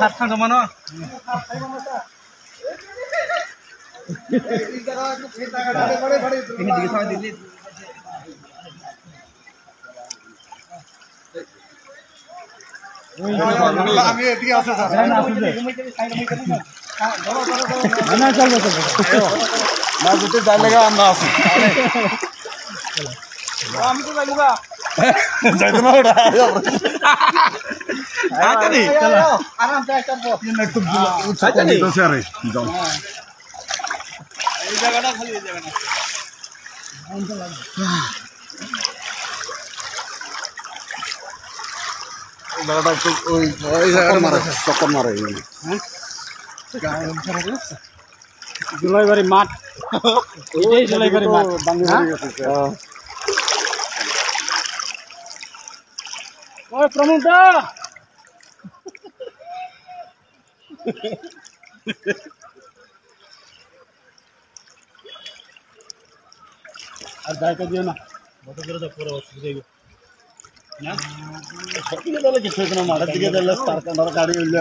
সাতখান জমা ন আমি এদিকে আছে স্যার না চলবে না যেতে যাই লাগা আমরা আছি আমি তো যাইবা যাইতো না ওটা আচ্ছা আরাম চাই করব একটু উৎসাহ দিতেছে আরে যাও এই জায়গাটা খালি এই জায়গাটা দাঁড়াটা একটু ওই জায়গাটা মারে চক্কর মারে হ্যাঁ জুলাইবাড়ি মাঠ এটাই জুলাইবাড়ি মাঠ ওই প্রমোদ দা আর দায়িত্ব দিও না বড় করে তো পুরো অসুবিধা হইব না সবকিছু তাহলে কিছু না মাঠের দিকে তাহলে তার গাড়ি হইলে